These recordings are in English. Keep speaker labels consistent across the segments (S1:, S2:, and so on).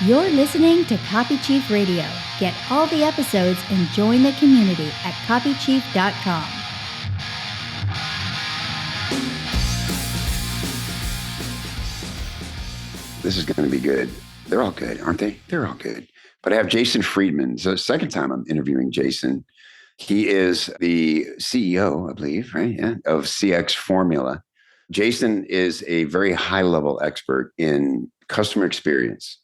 S1: You're listening to Copy Chief Radio. Get all the episodes and join the community at copychief.com.
S2: This is going to be good. They're all good, aren't they? They're all good. But I have Jason Friedman. So the second time I'm interviewing Jason. He is the CEO, I believe, right? Yeah, of CX Formula. Jason is a very high-level expert in customer experience.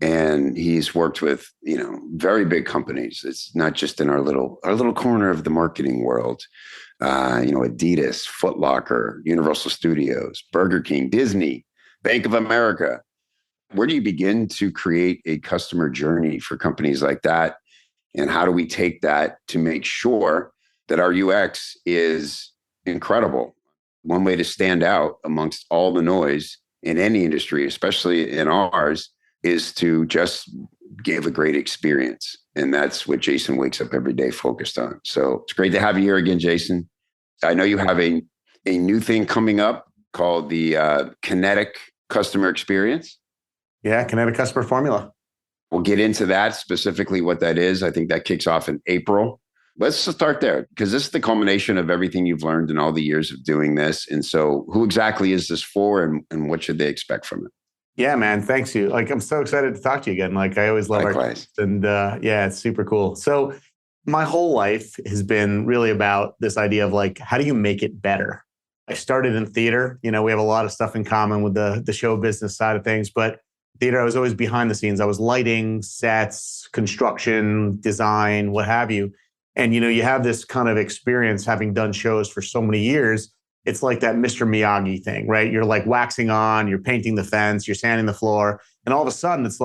S2: And he's worked with, very big companies. It's not just in our little corner of the marketing world. Adidas, Foot Locker, Universal Studios, Burger King, Disney, Bank of America. Where do you begin to create a customer journey for companies like that? And how do we take that to make sure that our UX is incredible? One way to stand out amongst all the noise in any industry, especially in ours, is to just give a great experience. And that's what Jason wakes up every day focused on. So it's great to have you here again, Jason. I know you have a new thing coming up called the kinetic customer experience.
S3: Yeah, kinetic customer formula.
S2: We'll get into that, specifically what that is. I think that kicks off in April. Let's just start there, because this is the culmination of everything you've learned in all the years of doing this. And so who exactly is this for, and what should they expect from it?
S3: Yeah, man. Thanks you. I'm so excited to talk to you again. I always love
S2: Likewise.
S3: It's super cool. So my whole life has been really about this idea of how do you make it better? I started in theater. We have a lot of stuff in common with the show business side of things, but theater, I was always behind the scenes. I was lighting, sets, construction, design, what have you. And, you have this kind of experience having done shows for so many years. It's like that Mr. Miyagi thing, right? You're waxing on, you're painting the fence, you're sanding the floor. And all of a sudden it's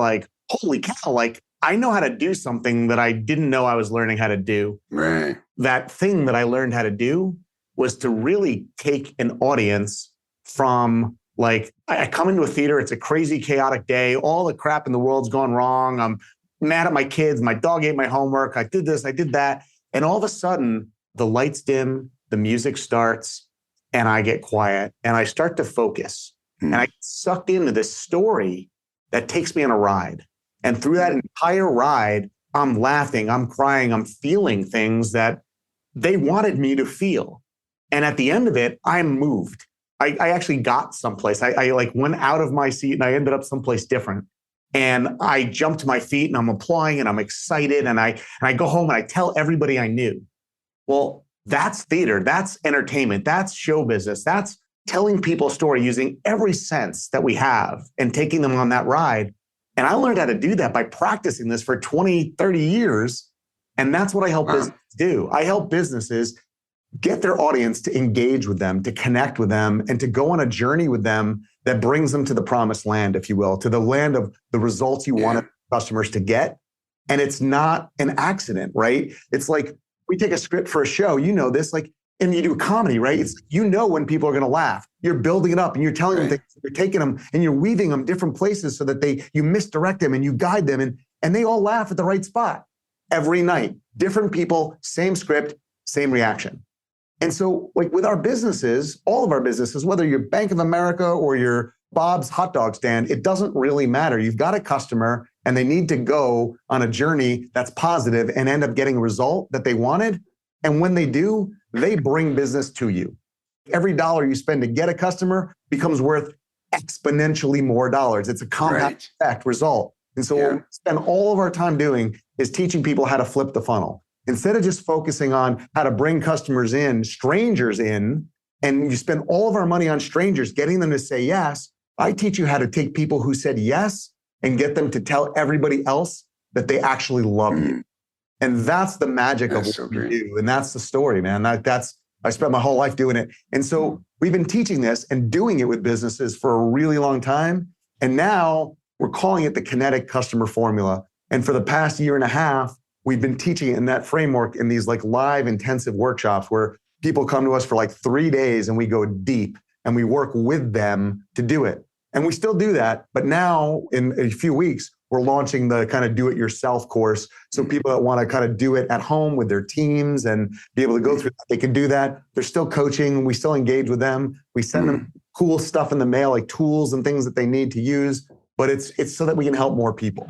S3: holy cow, I know how to do something that I didn't know I was learning how to do.
S2: Right.
S3: That thing that I learned how to do was to really take an audience from I come into a theater, it's a crazy, chaotic day. All the crap in the world's gone wrong. I'm mad at my kids. My dog ate my homework. I did this, I did that. And all of a sudden, the lights dim, the music starts, and I get quiet and I start to focus. And I get sucked into this story that takes me on a ride. And through that entire ride, I'm laughing, I'm crying, I'm feeling things that they wanted me to feel. And at the end of it, I'm moved. I actually got someplace. I went out of my seat and I ended up someplace different. And I jumped to my feet and I'm applauding and I'm excited. And I go home and I tell everybody I knew. Well, that's theater. That's entertainment. That's show business. That's telling people a story using every sense that we have and taking them on that ride. And I learned how to do that by practicing this for 20, 30 years. And that's what I help businesses do. I help businesses get their audience to engage with them, to connect with them, and to go on a journey with them that brings them to the promised land, if you will, to the land of the results you want customers to get. And it's not an accident, right? It's we take a script for a show, this, and you do comedy, right? It's, when people are going to laugh. You're building it up and you're telling them things, you're taking them and you're weaving them different places so that you misdirect them and you guide them and they all laugh at the right spot every night. Different people, same script, same reaction. And so with our businesses, all of our businesses, whether you're Bank of America or you're Bob's hot dog stand, it doesn't really matter. You've got a customer and they need to go on a journey that's positive and end up getting a result that they wanted. And when they do, they bring business to you. Every dollar you spend to get a customer becomes worth exponentially more dollars. It's a compound effect result. And so what we spend all of our time doing is teaching people how to flip the funnel. Instead of just focusing on how to bring customers in, strangers in, and you spend all of our money on strangers, getting them to say yes, I teach you how to take people who said yes and get them to tell everybody else that they actually love you. And that's the magic of what we do. And that's the story, man. I spent my whole life doing it. And so we've been teaching this and doing it with businesses for a really long time. And now we're calling it the kinetic customer formula. And for the past year and a half, we've been teaching it in that framework in these live intensive workshops where people come to us for 3 days and we go deep and we work with them to do it. And we still do that. But now in a few weeks, we're launching the kind of do-it-yourself course. So people that want to kind of do it at home with their teams and be able to go through that, they can do that. They're still coaching. We still engage with them. We send them cool stuff in the mail, like tools and things that they need to use. but it's so that we can help more people.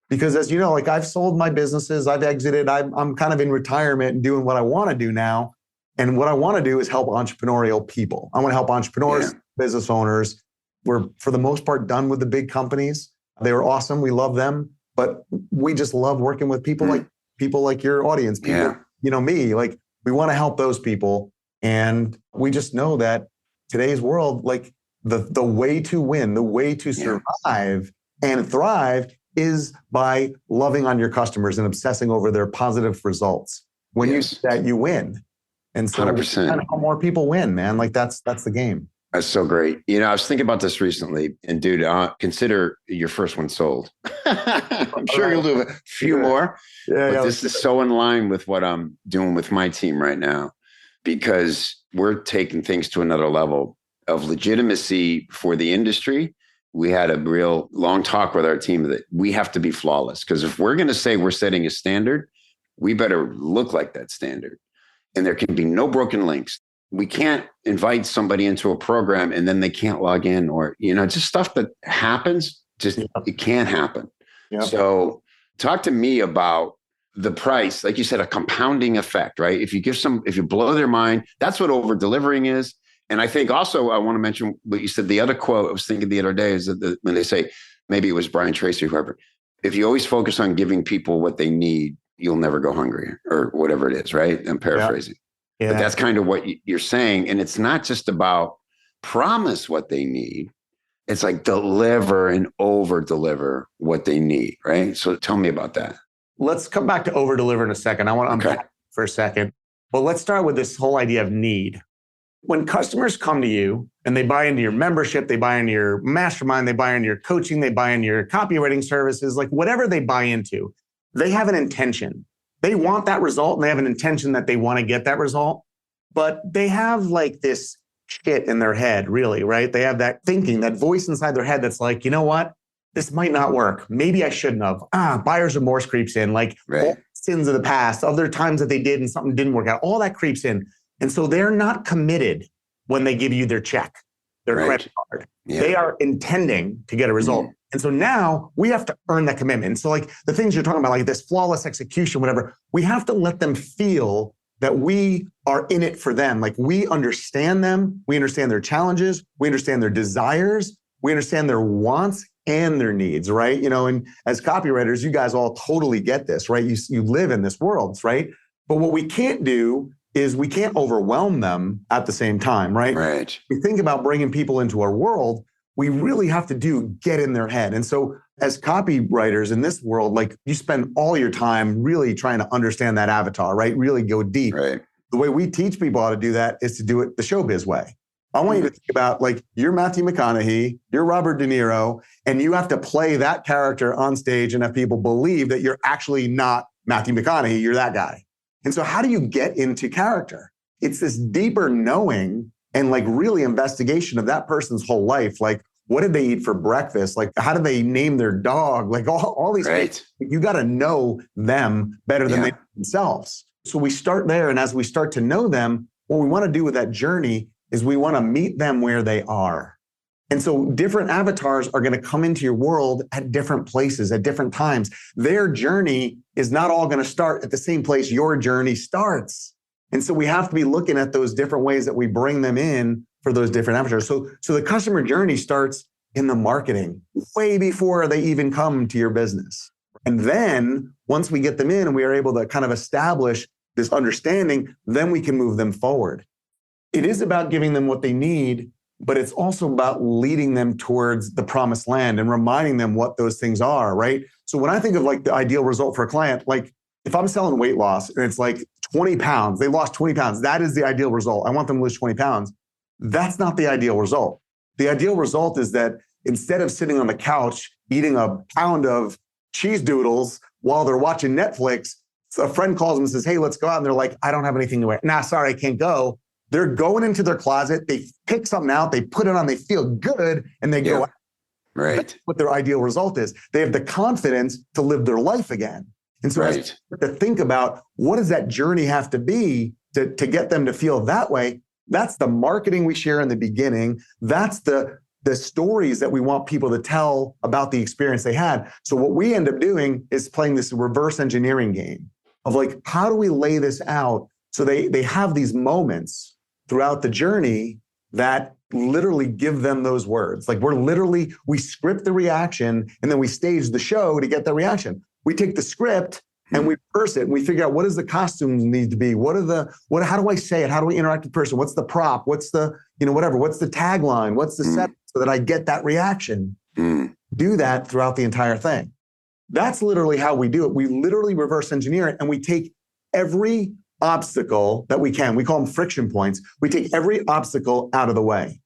S3: Because as you know, like I've sold my businesses, I've exited, I'm kind of in retirement and doing what I want to do now. And what I want to do is help entrepreneurial people. I want to help entrepreneurs, business owners. We're, for the most part, done with the big companies. They were awesome. We love them. But we just love working with people like your audience, people, me. Like we want to help those people. And we just know that today's world, like the way to win, the way to survive and thrive is by loving on your customers and obsessing over their positive results. When you do that, you win. And so
S2: 100%.
S3: Kind of help more people win, man. Like that's the game.
S2: That's so great. I was thinking about this recently, and dude, consider your first one sold. I'm sure you'll do a few more, but this is so in line with what I'm doing with my team right now, because we're taking things to another level of legitimacy for the industry. We had a real long talk with our team that we have to be flawless, because if we're going to say we're setting a standard, we better look like that standard. And there can be no broken links. We can't invite somebody into a program and then they can't log in, or, just stuff that happens. It can't happen. Yep. So talk to me about the price, like you said, a compounding effect, right? If you blow their mind, that's what over delivering is. And I think also I want to mention what you said. The other quote I was thinking the other day is that when they say, maybe it was Brian Tracy, whoever, if you always focus on giving people what they need, you'll never go hungry, or whatever it is, right? I'm paraphrasing. Yeah. But that's kind of what you're saying. And it's not just about promise what they need. It's like deliver and over deliver what they need, right? So tell me about that.
S3: Let's come back to over deliver in a second. I want to unpack for a second. But let's start with this whole idea of need. When customers come to you and they buy into your membership, they buy into your mastermind, they buy into your coaching, they buy into your copywriting services, like whatever they buy into, they have an intention. They want that result and they have an intention that they want to get that result, but they have like this shit in their head, really, right? They have that thinking, that voice inside their head that's like, you know what? This might not work. Maybe I shouldn't have. Buyer's remorse creeps in, like all sins of the past, other times that they did and something didn't work out. All that creeps in. And so they're not committed when they give you their check, their credit card. Yeah. They are intending to get a result. Mm-hmm. And so now we have to earn that commitment. And so like the things you're talking about, like this flawless execution, whatever, we have to let them feel that we are in it for them. Like we understand them. We understand their challenges. We understand their desires. We understand their wants and their needs, right? And as copywriters, you guys all totally get this, right? You live in this world, right? But what we can't do is we can't overwhelm them at the same time, right?
S2: Right.
S3: We think about bringing people into our world, we really have to get in their head. And so as copywriters in this world, like you spend all your time really trying to understand that avatar, right? Really go deep.
S2: Right.
S3: The way we teach people how to do that is to do it the showbiz way. I want you to think about like you're Matthew McConaughey, you're Robert De Niro, and you have to play that character on stage and have people believe that you're actually not Matthew McConaughey, you're that guy. And so how do you get into character? It's this deeper knowing and like really investigation of that person's whole life. Like, what did they eat for breakfast? Like, how did they name their dog? Like all these things. You got to know them better than they know themselves. So we start there. And as we start to know them, what we want to do with that journey is we want to meet them where they are. And so different avatars are going to come into your world at different places, at different times. Their journey is not all going to start at the same place your journey starts. And so we have to be looking at those different ways that we bring them in for those different avatars. So the customer journey starts in the marketing way before they even come to your business. And then once we get them in and we are able to kind of establish this understanding, then we can move them forward. It is about giving them what they need, but it's also about leading them towards the promised land and reminding them what those things are, right? So when I think of like the ideal result for a client, like if I'm selling weight loss and it's like 20 pounds, they lost 20 pounds, that is the ideal result. I want them to lose 20 pounds. That's not the ideal result. The ideal result is that instead of sitting on the couch eating a pound of cheese doodles while they're watching Netflix, a friend calls them and says, hey, let's go out. And they're like, I don't have anything to wear. Nah, sorry, I can't go. They're going into their closet. They pick something out. They put it on. They feel good. And they go out.
S2: Right.
S3: That's what their ideal result is. They have the confidence to live their life again. And so as to think about what does that journey have to be to get them to feel that way, that's the marketing we share in the beginning. That's the the stories that we want people to tell about the experience they had. So what we end up doing is playing this reverse engineering game of like, how do we lay this out so they have these moments throughout the journey that literally give them those words. Like we script the reaction and then we stage the show to get the reaction. We take the script and we reverse it and we figure out what does the costumes need to be? How do I say it? How do we interact with the person? What's the prop? What's the, whatever, what's the tagline? What's the set so that I get that reaction? Do that throughout the entire thing. That's literally how we do it. We literally reverse engineer it and we take every obstacle that we can. We call them friction points. We take every obstacle out of the way.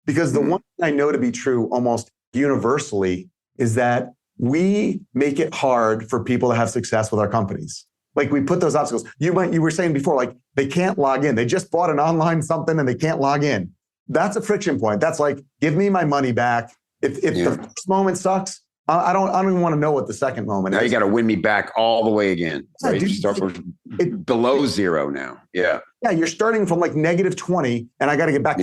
S3: Because the one thing I know to be true almost universally is that we make it hard for people to have success with our companies. Like we put those obstacles. You were saying before, like they can't log in. They just bought an online something and they can't log in. That's a friction point. That's like, give me my money back. If the first moment sucks, I don't even want to know what the second moment is.
S2: Now you got to win me back all the way again.
S3: Yeah,
S2: right?
S3: Dude,
S2: you start below zero now. Yeah.
S3: Yeah, you're starting from like -20 and I got to get back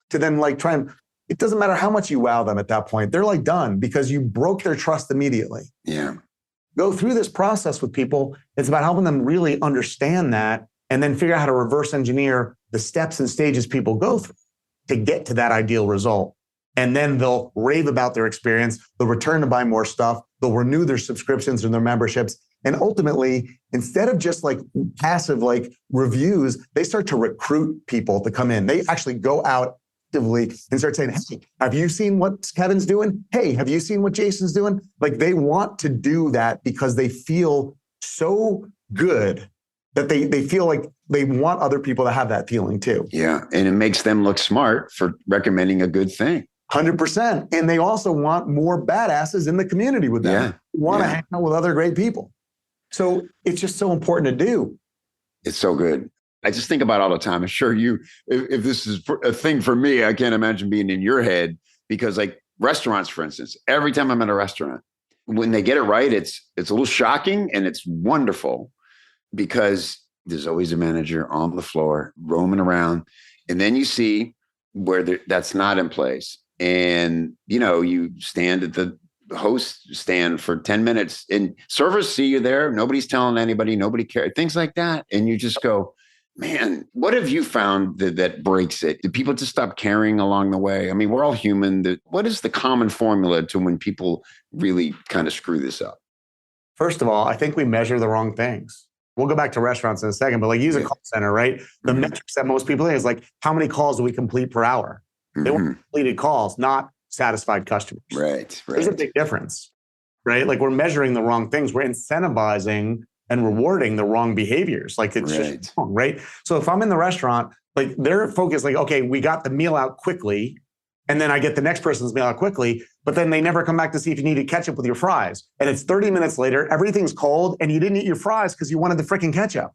S3: to then like try and, it doesn't matter how much you wow them at that point. They're like done because you broke their trust immediately.
S2: Yeah.
S3: Go through this process with people. It's about helping them really understand that and then figure out how to reverse engineer the steps and stages people go through to get to that ideal result. And then they'll rave about their experience. They'll return to buy more stuff. They'll renew their subscriptions and their memberships. And ultimately, instead of just like passive like reviews, they start to recruit people to come in. They actually go out actively and start saying, hey, have you seen what Kevin's doing? Hey, have you seen what Jason's doing? Like they want to do that because they feel so good that they feel like they want other people to have that feeling too.
S2: Yeah. And it makes them look smart for recommending a good thing.
S3: 100%. And they also want more badasses in the community with them.
S2: Yeah.
S3: They want to hang out with other great people. So it's just so important to do.
S2: It's so good. I just think about it all the time. I'm sure if this is a thing for me, I can't imagine being in your head because like restaurants, for instance, every time I'm at a restaurant, when they get it right, it's a little shocking and it's wonderful because there's always a manager on the floor roaming around. And then you see where that's not in place. And, you stand at the host stand for 10 minutes and servers see you there. Nobody's telling anybody, nobody cares, things like that. And you just go, man, what have you found that breaks it? Do people just stop caring along the way? I mean, we're all human. What is the common formula to when people really kind of screw this up?
S3: First of all, I think we measure the wrong things. We'll go back to restaurants in a second, but like use a call center, right? The metrics that most people think is like, how many calls do we complete per hour? They want completed calls, not satisfied customers.
S2: Right.
S3: There's a big difference, right? Like we're measuring the wrong things. We're incentivizing and rewarding the wrong behaviors. Like it's just wrong, right? So if I'm in the restaurant, like they're focused like, okay, we got the meal out quickly. And then I get the next person's meal out quickly, but then they never come back to see if you needed ketchup with your fries. And it's 30 minutes later, everything's cold and you didn't eat your fries because you wanted the freaking ketchup.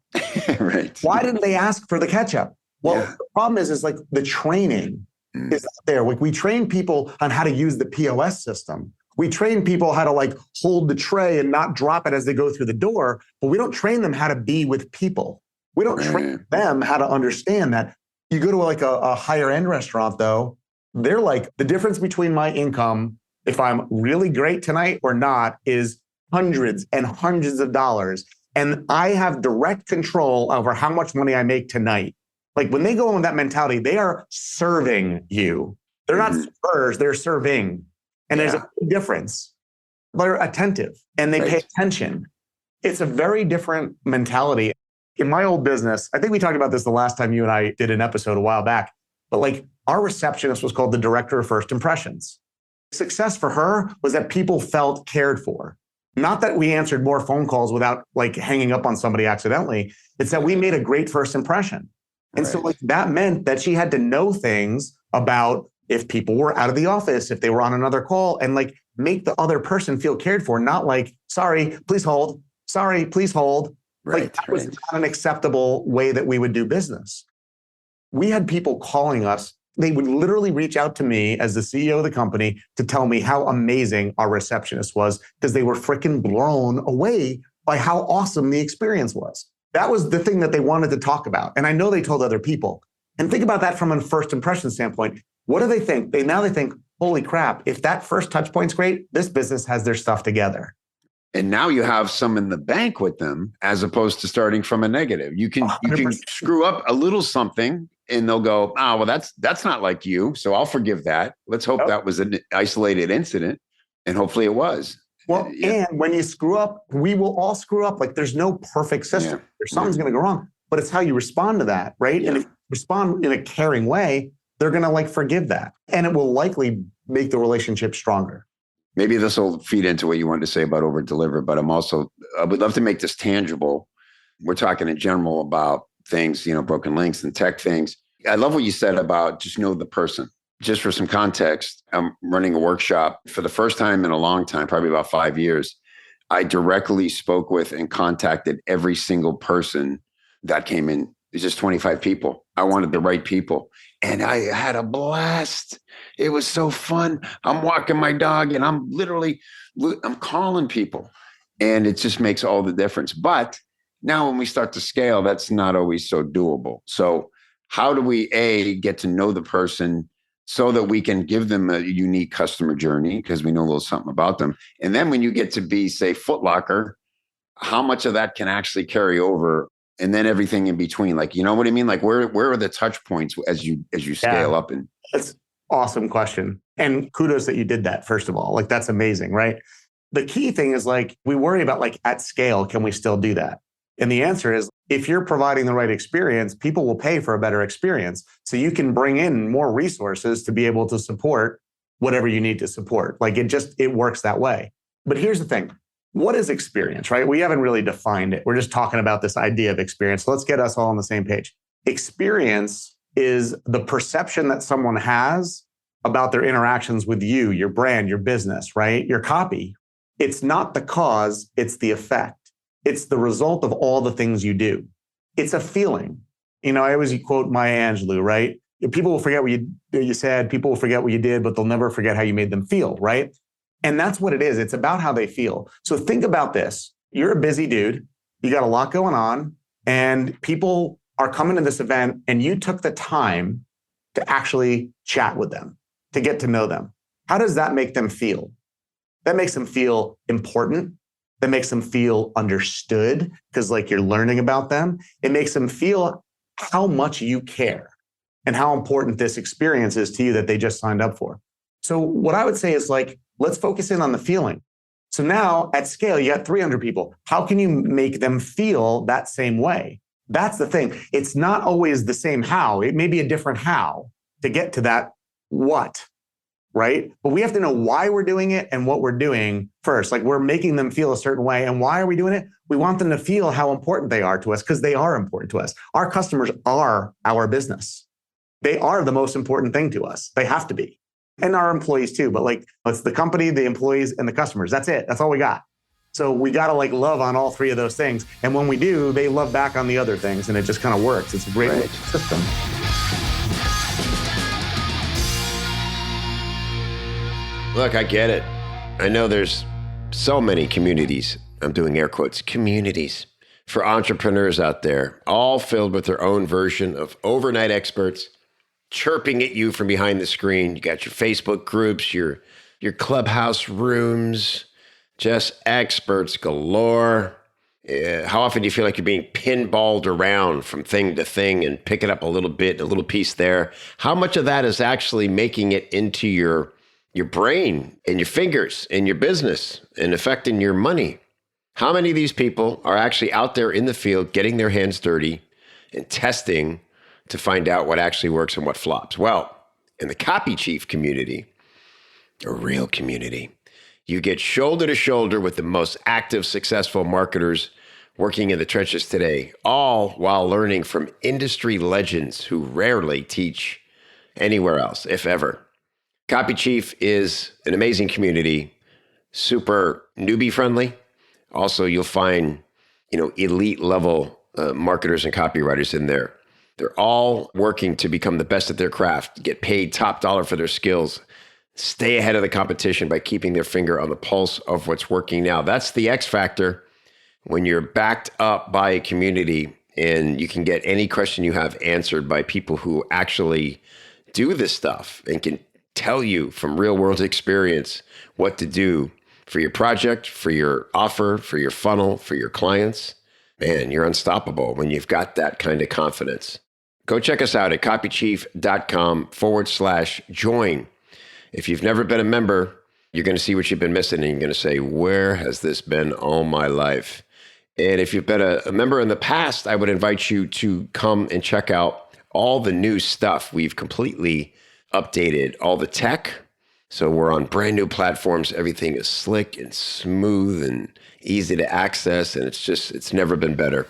S2: Right.
S3: Why didn't they ask for the ketchup? Well, the problem is like the training is out there. Like we train people on how to use the POS system. We train people how to like hold the tray and not drop it as they go through the door, but we don't train them how to be with people. We don't train them how to understand that. You go to like a higher end restaurant though, they're like, the difference between my income, if I'm really great tonight or not, is hundreds and hundreds of dollars. And I have direct control over how much money I make tonight. Like when they go in with that mentality, they are serving you. They're not servers, they're serving. And there's a big difference. They're attentive and they pay attention. It's a very different mentality. In my old business, I think we talked about this the last time you and I did an episode a while back, but like our receptionist was called the director of first impressions. Success for her was that people felt cared for. Not that we answered more phone calls without like hanging up on somebody accidentally. It's that we made a great first impression. And so like that meant that she had to know things about if people were out of the office, if they were on another call, and like make the other person feel cared for, not like, sorry, please hold. Sorry, please hold. Like that was not an acceptable way that we would do business. We had people calling us. They would literally reach out to me as the CEO of the company to tell me how amazing our receptionist was because they were freaking blown away by how awesome the experience was. That was the thing that they wanted to talk about. And I know they told other people. And think about that from a first impression standpoint. What do they think? They think, holy crap, if that first touch point's great, this business has their stuff together.
S2: And now you have some in the bank with them, as opposed to starting from a negative. You can
S3: 100%.
S2: screw up a little something, and they'll go, "Oh, well, that's not like you, so I'll forgive that. Let's hope that was an isolated incident," and hopefully it was.
S3: Well, and when you screw up, we will all screw up. Like there's no perfect system. There's something's going to go wrong, but it's how you respond to that, right?
S2: Yeah.
S3: And if you respond in a caring way, they're going to like forgive that, and it will likely make the relationship stronger.
S2: Maybe this will feed into what you wanted to say about over deliver, but I would love to make this tangible. We're talking in general about things, broken links and tech things. I love what you said about just know the person. Just for some context, I'm running a workshop for the first time in a long time, probably about 5 years. I directly spoke with and contacted every single person that came in. It's just 25 people. I wanted the right people. And I had a blast. It was so fun. I'm walking my dog and I'm calling people. And it just makes all the difference. But now when we start to scale, that's not always so doable. So how do we, get to know the person so that we can give them a unique customer journey because we know a little something about them? And then when you get to be, say, Foot Locker, how much of that can actually carry over? And then everything in between, like, you know what I mean? Like where are the touch points as you scale up? And
S3: that's an awesome question. And kudos that you did that, first of all. Like, that's amazing, right? The key thing is like, we worry about like at scale, can we still do that? And the answer is, if you're providing the right experience, people will pay for a better experience. So you can bring in more resources to be able to support whatever you need to support. Like it works that way. But here's the thing. What is experience, right? We haven't really defined it. We're just talking about this idea of experience. So let's get us all on the same page. Experience is the perception that someone has about their interactions with you, your brand, your business, right? Your copy. It's not the cause, it's the effect. It's the result of all the things you do. It's a feeling. I always quote Maya Angelou, right? People will forget what you said, people will forget what you did, but they'll never forget how you made them feel, right? And that's what it is. It's about how they feel. So think about this. You're a busy dude. You got a lot going on, and people are coming to this event, and you took the time to actually chat with them, to get to know them. How does that make them feel? That makes them feel important. That makes them feel understood because like you're learning about them. It makes them feel how much you care and how important this experience is to you that they just signed up for. So what I would say is like, let's focus in on the feeling. So now at scale, you got 300 people. How can you make them feel that same way? That's the thing. It's not always the same how. It may be a different how to get to that what, right? But we have to know why we're doing it and what we're doing first. Like we're making them feel a certain way. And why are we doing it? We want them to feel how important they are to us because they are important to us. Our customers are our business. They are the most important thing to us. They have to be. And our employees too. But like, it's the company, the employees, and the customers. That's it. That's all we got. So we got to like love on all three of those things. And when we do, they love back on the other things. And it just kind of works. It's a great system.
S4: Look, I get it. I know there's so many communities. I'm doing air quotes, communities for entrepreneurs out there, all filled with their own version of overnight experts chirping at you from behind the screen. You got your Facebook groups, your clubhouse rooms, just experts galore. How often do you feel like you're being pinballed around from thing to thing and picking up a little bit, a little piece there? How much of that is actually making it into your brain and your fingers and your business and affecting your money? How many of these people are actually out there in the field getting their hands dirty and testing to find out what actually works and what flops? Well, in the Copy Chief community, a real community, you get shoulder to shoulder with the most active, successful marketers working in the trenches today, all while learning from industry legends who rarely teach anywhere else, if ever. Copy Chief is an amazing community, super newbie friendly. Also, you'll find, elite level marketers and copywriters in there. They're all working to become the best at their craft, get paid top dollar for their skills, stay ahead of the competition by keeping their finger on the pulse of what's working now. That's the X factor when you're backed up by a community and you can get any question you have answered by people who actually do this stuff and can tell you from real world experience what to do for your project, for your offer, for your funnel, for your clients. Man, you're unstoppable when you've got that kind of confidence. Go check us out at copychief.com/join. If you've never been a member, you're going to see what you've been missing and you're going to say, where has this been all my life? And if you've been a member in the past, I would invite you to come and check out all the new stuff. We've completely updated all the tech. So we're on brand new platforms. Everything is slick and smooth and easy to access. And it's never been better.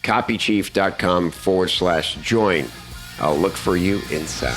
S4: Copychief.com/join. I'll look for you inside.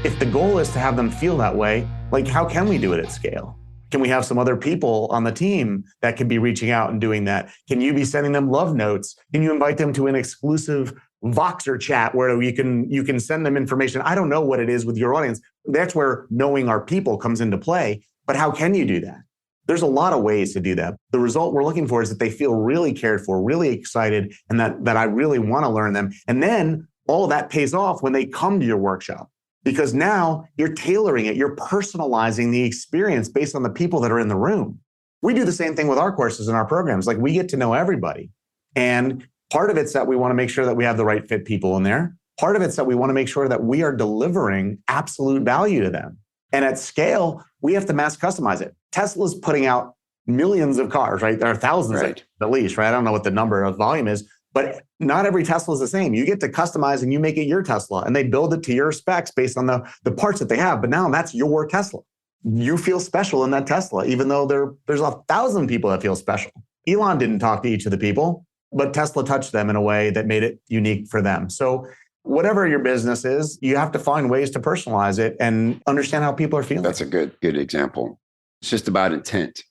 S3: If the goal is to have them feel that way, like how can we do it at scale? Can we have some other people on the team that can be reaching out and doing that? Can you be sending them love notes? Can you invite them to an exclusive Voxer chat where you can send them information? I don't know what it is with your audience. That's where knowing our people comes into play. But how can you do that? There's a lot of ways to do that. The result we're looking for is that they feel really cared for, really excited, and that I really want to learn them. And then all of that pays off when they come to your workshop. Because now you're tailoring it, you're personalizing the experience based on the people that are in the room. We do the same thing with our courses and our programs. Like we get to know everybody. And part of it's that we want to make sure that we have the right fit people in there. Part of it's that we want to make sure that we are delivering absolute value to them. And at scale, we have to mass customize it. Tesla's putting out millions of cars, right? There are thousands at least, right? I don't know what the number of volume is, but not every Tesla is the same. You get to customize and you make it your Tesla and they build it to your specs based on the parts that they have. But now that's your Tesla. You feel special in that Tesla, even though there's 1,000 people that feel special. Elon didn't talk to each of the people, but Tesla touched them in a way that made it unique for them. So whatever your business is, you have to find ways to personalize it and understand how people are feeling.
S2: That's a good example. It's just about intent.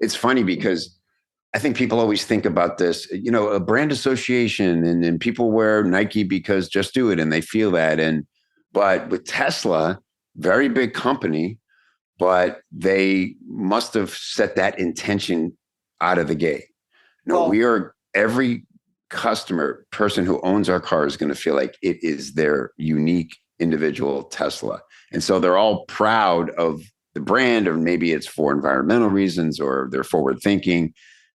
S2: It's funny because I think people always think about this, a brand association and people wear Nike because just do it and they feel that. But with Tesla, very big company, but they must have set that intention out of the gate. No, every customer, person who owns our car is going to feel like it is their unique individual Tesla. And so they're all proud of the brand, or maybe it's for environmental reasons or they're forward thinking.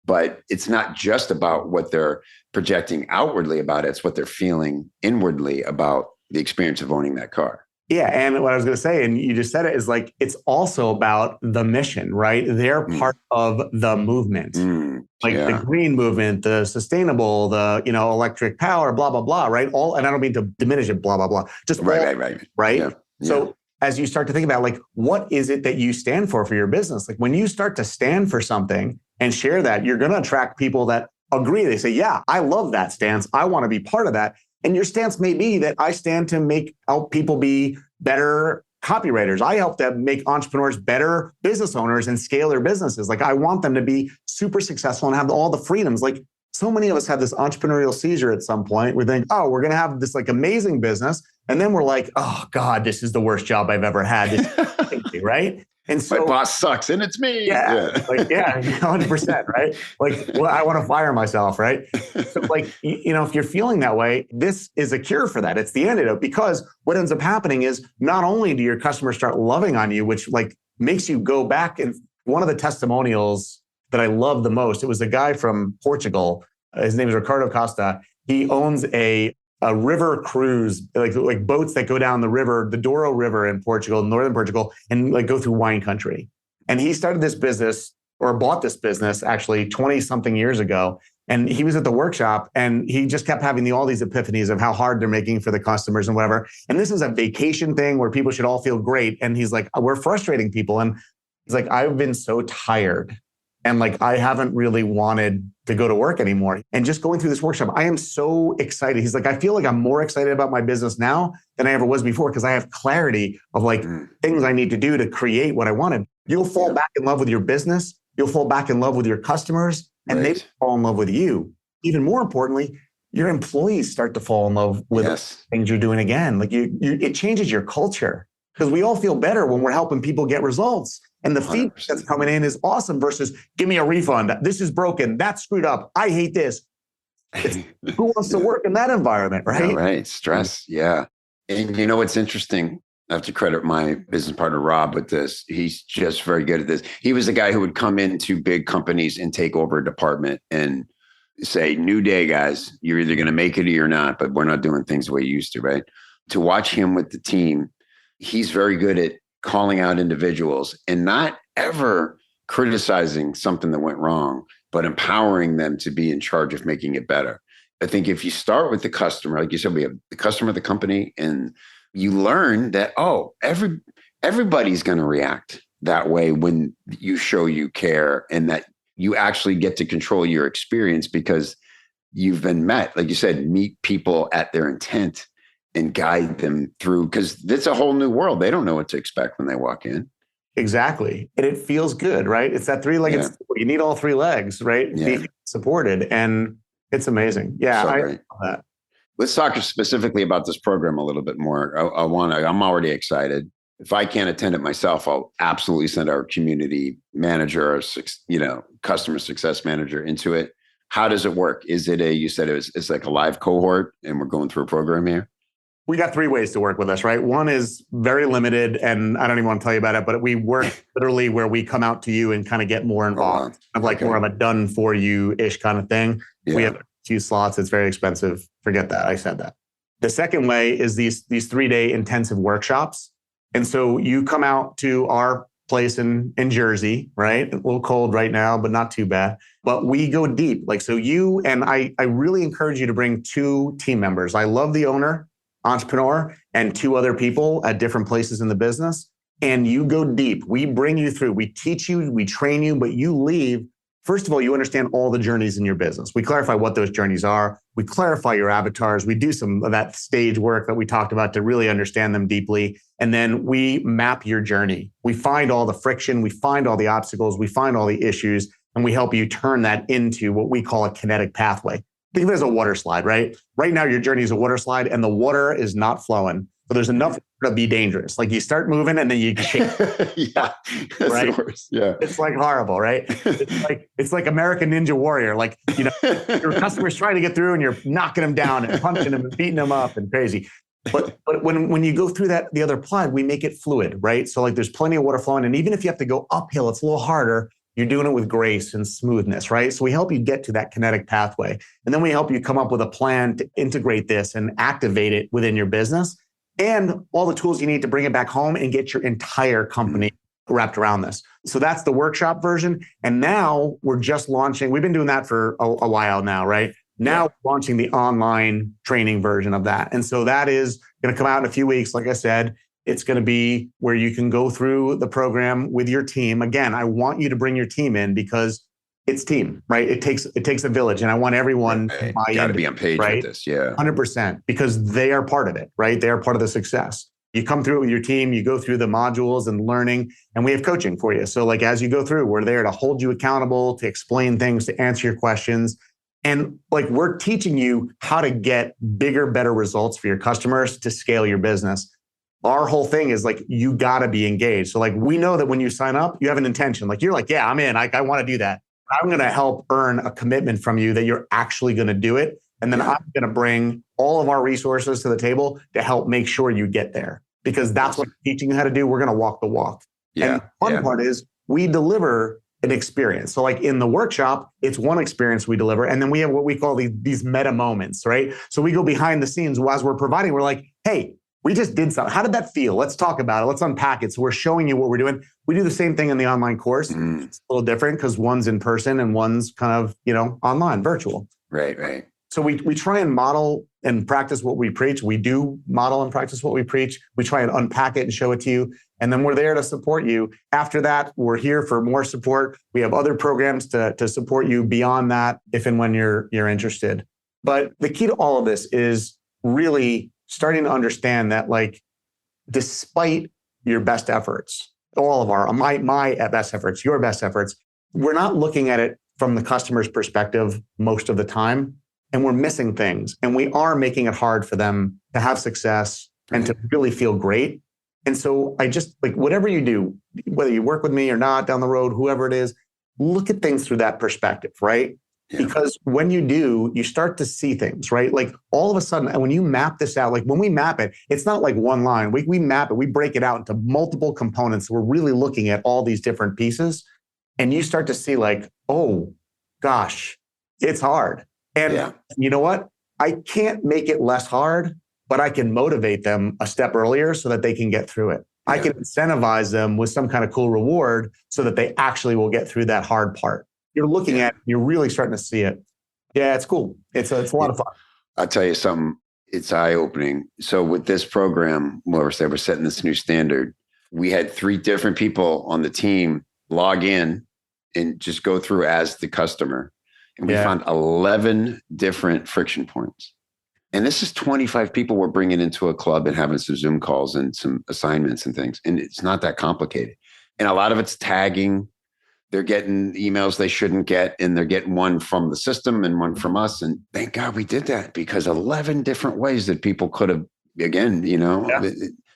S2: But it's not just about what they're projecting outwardly about it. It's what they're feeling inwardly about the experience of owning that car.
S3: Yeah. And what I was going to say, and you just said it, is like, it's also about the mission, right? They're part of the movement, the green movement, the sustainable, the, electric power, blah, blah, blah, right? And I don't mean to diminish it, blah, blah, blah. Just right.
S2: Yeah.
S3: So as you start to think about like, what is it that you stand for your business? Like when you start to stand for something and share that, you're going to attract people that agree. They say, yeah, I love that stance. I want to be part of that. And your stance may be that I stand to help people be better copywriters. I help them make entrepreneurs better business owners and scale their businesses. Like I want them to be super successful and have all the freedoms. Like so many of us have this entrepreneurial seizure at some point. We think, oh, we're going to have this like amazing business. And then we're like, oh God, this is the worst job I've ever had. This is right? And so
S2: my boss sucks and it's me.
S3: Yeah. 100%, right? Like, well, I want to fire myself, right? So like, if you're feeling that way, this is a cure for that. It's the antidote, because what ends up happening is not only do your customers start loving on you, which like makes you go back. And one of the testimonials that I love the most, it was a guy from Portugal. His name is Ricardo Costa. He owns a river cruise, like boats that go down the river, the Douro River in Portugal, northern Portugal, and like go through wine country. And he started this business, or bought this business actually 20 something years ago. And he was at the workshop and he just kept having all these epiphanies of how hard they're making for the customers and whatever. And this is a vacation thing where people should all feel great. And he's like, we're frustrating people. And he's like, I've been so tired. And like, I haven't really wanted to go to work anymore. And just going through this workshop, I am so excited. He's like, I feel like I'm more excited about my business now than I ever was before, because I have clarity of like things I need to do to create what I wanted. You'll fall back in love with your business. You'll fall back in love with your customers, and they fall in love with you. Even more importantly, your employees start to fall in love with things you're doing again. Like it changes your culture, because we all feel better when we're helping people get results. And the feedback that's coming in is awesome versus give me a refund. This is broken. That's screwed up. I hate this. Who wants to work in that environment, right?
S2: Yeah, right. Stress. Yeah. And you know what's interesting? I have to credit my business partner, Rob, with this. He's just very good at this. He was the guy who would come into big companies and take over a department and say, new day, guys, you're either going to make it or you're not, but we're not doing things the way you used to, right? To watch him with the team, he's very good at calling out individuals and not ever criticizing something that went wrong, but empowering them to be in charge of making it better. I think if you start with the customer, like you said, we have the customer, the company, and you learn that, everybody's going to react that way when you show you care, and that you actually get to control your experience because you've been met. Like you said, meet people at their intent and guide them through, because it's a whole new world. They don't know what to expect when they walk in.
S3: Exactly. And it feels good, right? It's that three-legged stool. You need all three legs, right?
S2: Yeah.
S3: Be supported. And it's amazing. Yeah.
S2: So
S3: I
S2: great.
S3: love that.
S2: Let's talk specifically about this program a little bit more. I'm already excited. If I can't attend it myself, I'll absolutely send our community manager or, customer success manager into it. How does it work? Is it you said it's like a live cohort and we're going through a program here?
S3: We got three ways to work with us, right? One is very limited, and I don't even want to tell you about it, but we work literally where we come out to you and kind of get more involved, more of a done for you-ish kind of thing. Yeah. We have a few slots. It's very expensive. Forget that. I said that. The second way is these 3-day intensive workshops. And so you come out to our place in Jersey, right? A little cold right now, but not too bad. But we go deep. So you and I really encourage you to bring 2 team members. I love the owner, entrepreneur, and 2 other people at different places in the business. And you go deep. We bring you through. We teach you, we train you, but you leave. First of all, you understand all the journeys in your business. We clarify what those journeys are. We clarify your avatars. We do some of that stage work that we talked about to really understand them deeply. And then we map your journey. We find all the friction. We find all the obstacles. We find all the issues. And we help you turn that into what we call a kinetic pathway. Think of it as a water slide, right? Right now, your journey is a water slide and the water is not flowing. So there's enough to be dangerous. You start moving and then you shake.
S2: Yeah. That's
S3: right?
S2: the worst. Yeah.
S3: It's horrible, right? It's like American Ninja Warrior. Your customer's trying to get through and you're knocking them down and punching them and beating them up and crazy. But when you go through that, the other plot, we make it fluid, right? So there's plenty of water flowing. And even if you have to go uphill, it's a little harder. You're doing it with grace and smoothness, right? So we help you get to that kinetic pathway. And then we help you come up with a plan to integrate this and activate it within your business and all the tools you need to bring it back home and get your entire company wrapped around this. So that's the workshop version. And now we're just launching. We've been doing that for a while now, right? Now we're launching the online training version of that. And so that is going to come out in a few weeks. Like I said, it's going to be where you can go through the program with your team. Again, I want you to bring your team in because it's team, right? It takes a village, and I want everyone to buy in.
S2: Got to be on page with this, yeah.
S3: 100%, because they are part of it, right? They are part of the success. You come through it with your team, you go through the modules and learning, and we have coaching for you. So as you go through, we're there to hold you accountable, to explain things, to answer your questions. And we're teaching you how to get bigger, better results for your customers to scale your business. Our whole thing is you got to be engaged. So we know that when you sign up, you have an intention. You're yeah, I'm in. I want to do that. I'm going to help earn a commitment from you that you're actually going to do it. And then I'm going to bring all of our resources to the table to help make sure you get there, because that's what we're teaching you how to do. We're going to walk the walk.
S2: Yeah.
S3: And the fun part is we deliver an experience. So in the workshop, it's one experience we deliver. And then we have what we call these meta moments, right? So we go behind the scenes as we're providing. We're like, hey, we just did something. How did that feel? Let's talk about it. Let's unpack it. So we're showing you what we're doing. We do the same thing in the online course. It's a little different because one's in person and one's kind of, online, virtual.
S2: Right.
S3: So we try and model and practice what we preach. We do model and practice what we preach. We try and unpack it and show it to you. And then we're there to support you. After that, we're here for more support. We have other programs to support you beyond that if and when you're interested. But the key to all of this is really starting to understand that despite your best efforts, all of my best efforts, your best efforts, we're not looking at it from the customer's perspective most of the time. And we're missing things. And we are making it hard for them to have success and to really feel great. And so I just whatever you do, whether you work with me or not down the road, whoever it is, look at things through that perspective, right? Because when you do, you start to see things, right? Like all of a sudden, and when you map this out, like when we map it, it's not like one line. We map it, we break it out into multiple components. We're really looking at all these different pieces. And you start to see like, oh, gosh, it's hard. And you know what? I can't make it less hard, but I can motivate them a step earlier so that they can get through it. I can incentivize them with some kind of cool reward so that they actually will get through that hard part. You're looking at it, you're really starting to see it. Yeah, it's cool. It's a lot of fun.
S2: I'll tell you something. It's eye-opening. So with this program, where we're setting this new standard, we had 3 different people on the team log in and just go through as the customer. And we found 11 different friction points. And this is 25 people we're bringing into a club and having some Zoom calls and some assignments and things. And it's not that complicated. And a lot of it's tagging. They're getting emails they shouldn't get, and they're getting one from the system and one from us. And thank God we did that, because 11 different ways that people could have, again,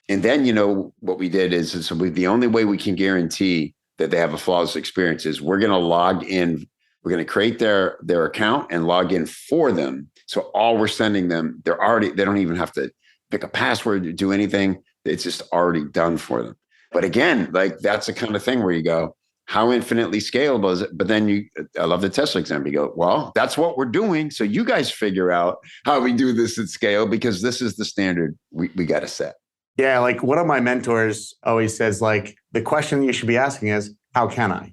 S2: and then, what we did is the only way we can guarantee that they have a flawless experience is we're going to log in. We're going to create their account and log in for them. So all we're sending them, they don't even have to pick a password or do anything. It's just already done for them. But again, like that's the kind of thing where you go, how infinitely scalable is it? But then I love the Tesla example. You go, well, that's what we're doing. So you guys figure out how we do this at scale, because this is the standard we got to set.
S3: Yeah. Like one of my mentors always says, like, the question you should be asking is, how can I?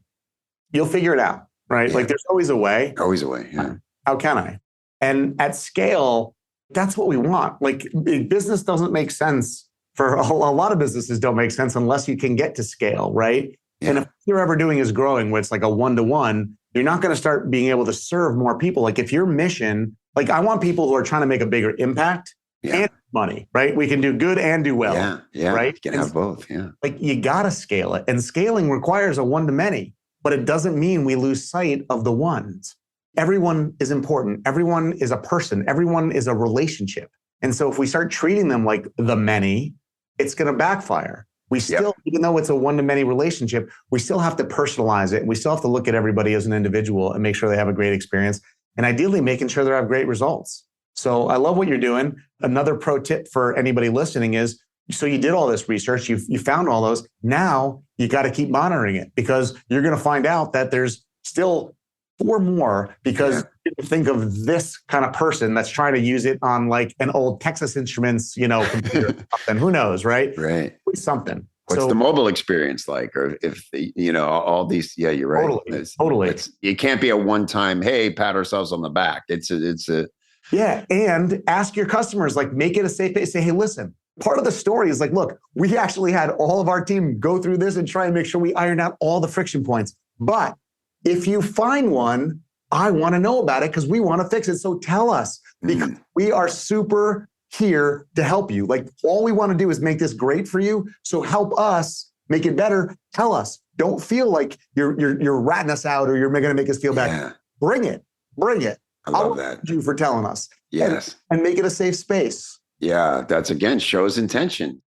S3: You'll figure it out, right?
S2: Yeah.
S3: Like there's always a way.
S2: Always a way. Yeah.
S3: How can I? And at scale, that's what we want. Like business doesn't make sense for a lot of businesses don't make sense unless you can get to scale, right? Yeah. And if you're ever doing is growing, where it's like a 1-to-1, you're not going to start being able to serve more people. Like if your mission, like I want people who are trying to make a bigger impact and money, right? We can do good and do well.
S2: Yeah.
S3: Right.
S2: You can have both. Yeah.
S3: Like you got to scale it, and scaling requires a 1-to-many, but it doesn't mean we lose sight of the ones. Everyone is important. Everyone is a person. Everyone is a relationship. And so if we start treating them like the many, it's going to backfire. We still, even though it's a 1-to-many relationship, we still have to personalize it. And we still have to look at everybody as an individual and make sure they have a great experience. And ideally making sure they have great results. So I love what you're doing. Another pro tip for anybody listening is, so you did all this research, you found all those. Now you got to keep monitoring it, because you're going to find out that there's still 4 more, because you think of this kind of person that's trying to use it on like an old Texas Instruments, computer. And who knows, right?
S2: Right.
S3: Something.
S2: What's the mobile experience like? Or if, all these, you're right.
S3: Totally.
S2: It can't be a one-time, hey, pat ourselves on the back. It's a.
S3: Yeah. And ask your customers, like make it a safe place. Say, hey, listen, part of the story is like, look, we actually had all of our team go through this and try and make sure we ironed out all the friction points. But if you find one, I want to know about it because we want to fix it. So tell us, because we are super here to help you. Like all we want to do is make this great for you. So help us make it better. Tell us. Don't feel like you're ratting us out or you're going to make us feel bad. Bring it.
S2: I love that.
S3: You for telling us.
S2: Yes.
S3: And make it a safe space.
S2: Yeah. That's again, shows intention.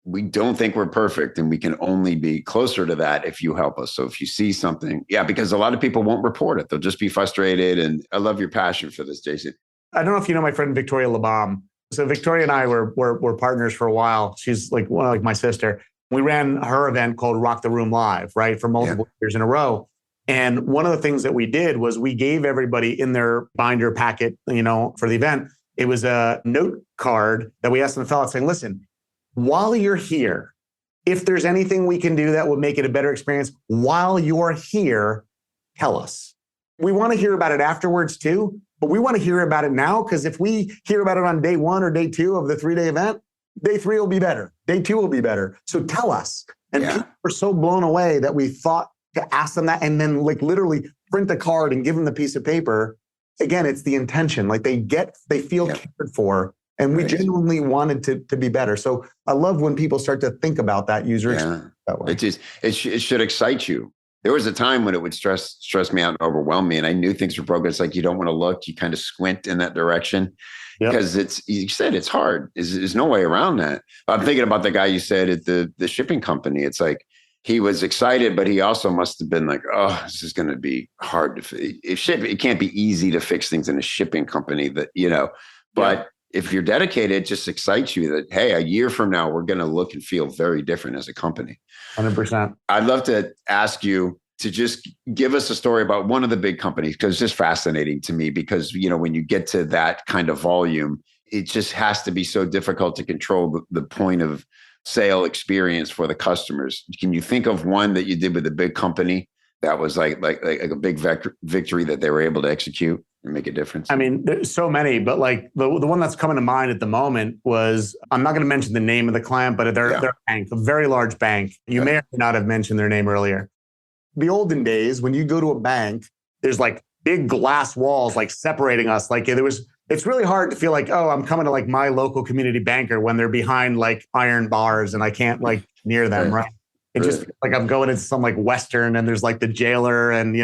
S2: We don't think we're perfect, and we can only be closer to that if you help us. So if you see something, because a lot of people won't report it. They'll just be frustrated. And I love your passion for this, Jason.
S3: I don't know if you know my friend, Victoria LeBaum. So Victoria and I were partners for a while. She's like my sister. We ran her event called Rock the Room Live, right? For multiple years in a row. And one of the things that we did was we gave everybody in their binder packet, for the event, it was a note card that we asked them to fill out saying, listen, while you're here, if there's anything we can do that would make it a better experience while you're here, tell us. We want to hear about it afterwards too, but we want to hear about it now, because if we hear about it on day 1 or day 2 of the 3-day event, day 3 will be better. Day 2 will be better. So tell us. And people were so blown away that we thought to ask them that and then like literally print a card and give them the piece of paper. Again, it's the intention. Like they feel cared for. And we genuinely wanted to be better. So I love when people start to think about that user experience that way.
S2: It should excite you. There was a time when it would stress me out and overwhelm me. And I knew things were broken. It's like, you don't want to look. You kind of squint in that direction because you said it's hard. There's no way around that. I'm thinking about the guy you said at the shipping company. It's like, he was excited, but he also must have been like, oh, this is going to be hard to it can't be easy to fix things in a shipping company that, but if you're dedicated, it just excites you that, hey, a year from now, we're going to look and feel very different as a company.
S3: 100%.
S2: I'd love to ask you to just give us a story about one of the big companies, because it's just fascinating to me because, when you get to that kind of volume, it just has to be so difficult to control the point of sale experience for the customers. Can you think of one that you did with a big company that was like a big victory that they were able to execute and make a difference?
S3: I mean, there's so many, but like the one that's coming to mind at the moment was, I'm not going to mention the name of the client, but they're a bank, a very large bank. You may or may not have mentioned their name earlier. The olden days, when you go to a bank, there's like big glass walls like separating us. Like it's really hard to feel like, oh, I'm coming to like my local community banker when they're behind like iron bars and I can't like near them, right? It just feels like I'm going into some like Western and there's like the jailer and,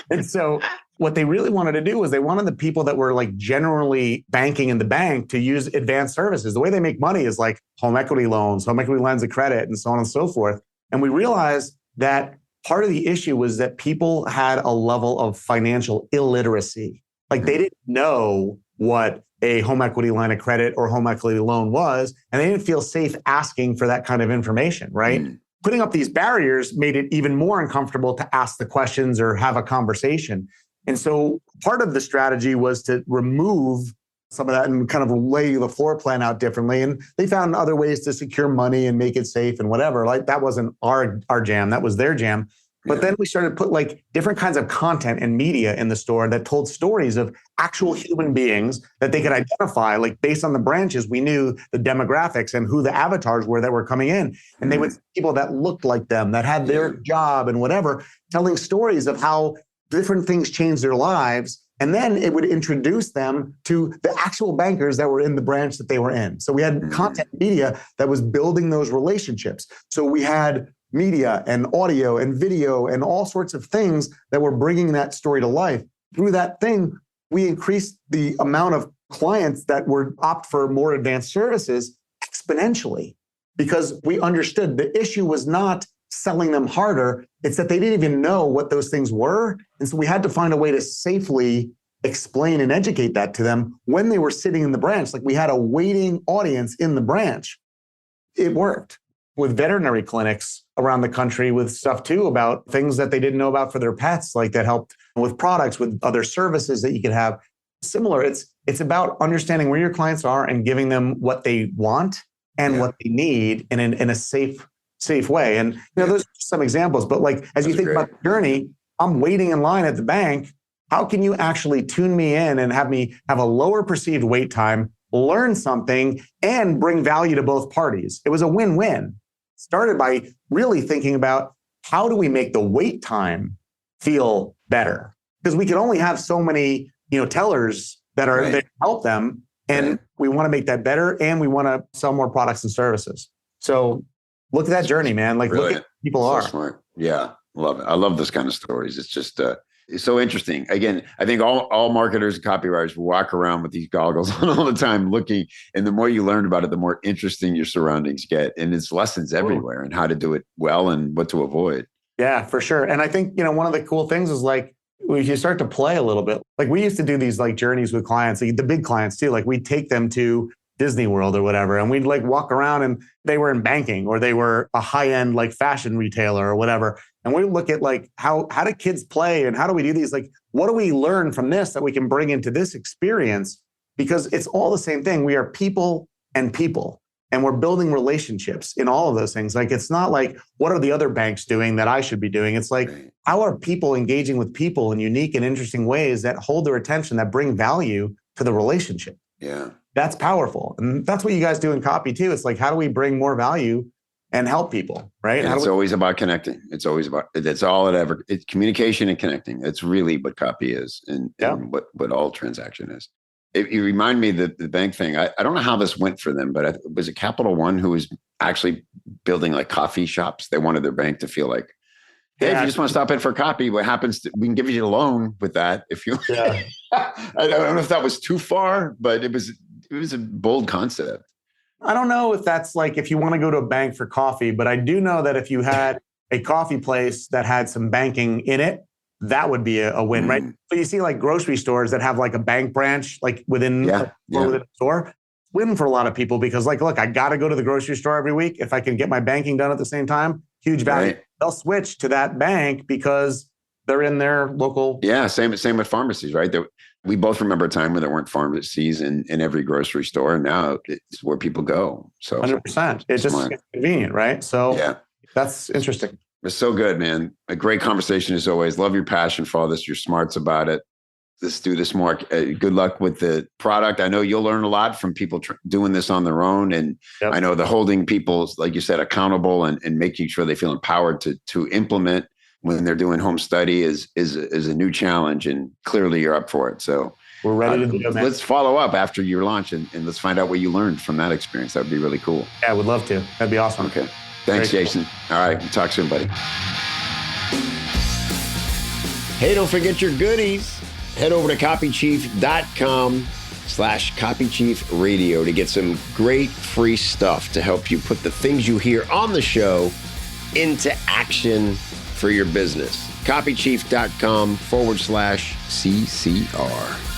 S3: and so what they really wanted to do was they wanted the people that were like generally banking in the bank to use advanced services. The way they make money is like home equity loans, home equity lines of credit, and so on and so forth. And we realized that part of the issue was that people had a level of financial illiteracy. Like they didn't know what a home equity line of credit or home equity loan was, and they didn't feel safe asking for that kind of information, right? Putting up these barriers made it even more uncomfortable to ask the questions or have a conversation. And so part of the strategy was to remove some of that and kind of lay the floor plan out differently. And they found other ways to secure money and make it safe and whatever. Like that wasn't our jam, that was their jam. But then we started to put like different kinds of content and media in the store that told stories of actual human beings that they could identify. Like based on the branches, we knew the demographics and who the avatars were that were coming in. And they would see people that looked like them, that had their job and whatever, telling stories of how different things changed their lives. And then it would introduce them to the actual bankers that were in the branch that they were in. So we had content media that was building those relationships. So we had media and audio and video and all sorts of things that were bringing that story to life. Through that thing, we increased the amount of clients that would opt for more advanced services exponentially because we understood the issue was not selling them harder. It's that they didn't even know what those things were. And so we had to find a way to safely explain and educate that to them when they were sitting in the branch. Like we had a waiting audience in the branch. It worked with veterinary clinics around the country with stuff too about things that they didn't know about for their pets, like that helped with products, with other services that you could have. Similar, it's about understanding where your clients are and giving them what they want and what they need in a safe way. And those are some examples, but like as you think about the journey, I'm waiting in line at the bank. How can you actually tune me in and have me have a lower perceived wait time, learn something, and bring value to both parties? It was a win-win. Started by really thinking about how do we make the wait time feel better? Because we can only have so many, tellers that are there to help them. And we want to make that better and we want to sell more products and services. So look at that journey, man. Like look at people so are.
S2: Smart. Yeah. Love it. I love this kind of stories. It's just it's so interesting. Again, I think all marketers and copywriters walk around with these goggles on all the time looking. And the more you learn about it, the more interesting your surroundings get. And it's lessons everywhere and how to do it well and what to avoid.
S3: Yeah, for sure. And I think, one of the cool things is like, you start to play a little bit. Like we used to do these like journeys with clients, like the big clients too. Like we'd take them to Disney World or whatever. And we'd like walk around and they were in banking or they were a high-end like fashion retailer or whatever. And we look at like how do kids play and how do we do these? Like, what do we learn from this that we can bring into this experience? Because it's all the same thing. We are people and we're building relationships in all of those things. Like, it's not like, what are the other banks doing that I should be doing? It's like, how are people engaging with people in unique and interesting ways that hold their attention, that bring value to the relationship?
S2: Yeah.
S3: That's powerful. And that's what you guys do in copy too. It's like, how do we bring more value and help people, right?
S2: And it's always about connecting. It's communication and connecting. It's really what copy is and what all transaction is. You remind me that the bank thing, I don't know how this went for them, but was it Capital One who was actually building like coffee shops? They wanted their bank to feel like, hey, if you just want to stop in for coffee, what happens? We can give you a loan with that. If you, I don't know if that was too far, but it was a bold concept.
S3: I don't know if that's like if you want to go to a bank for coffee, but I do know that if you had a coffee place that had some banking in it, that would be a win, right? So you see like grocery stores that have like a bank branch like within within the store. Win for a lot of people because like, look, I got to go to the grocery store every week. If I can get my banking done at the same time, huge value. Right. They'll switch to that bank because they're in their local.
S2: Yeah, same with pharmacies, right? We both remember a time when there weren't pharmacies in every grocery store, and now it's where people go. So
S3: 100%. It's just convenient, right? So that's interesting.
S2: It's so good, man. A great conversation as always. Love your passion for all this. You're smarts about it. Let's do this more. Good luck with the product. I know you'll learn a lot from people doing this on their own. And I know the holding people, like you said, accountable and making sure they feel empowered to implement when they're doing home study is a new challenge. And clearly you're up for it. So
S3: we're ready to do it, man.
S2: Let's follow up after your launch and let's find out what you learned from that experience. That would be really cool.
S3: Yeah, I would love to. That'd be awesome.
S2: Okay. Thanks, Jason. All right. Talk soon, buddy.
S4: Hey, don't forget your goodies. Head over to copychief.com/copychiefradio to get some great free stuff to help you put the things you hear on the show into action for your business. copychief.com/CCR.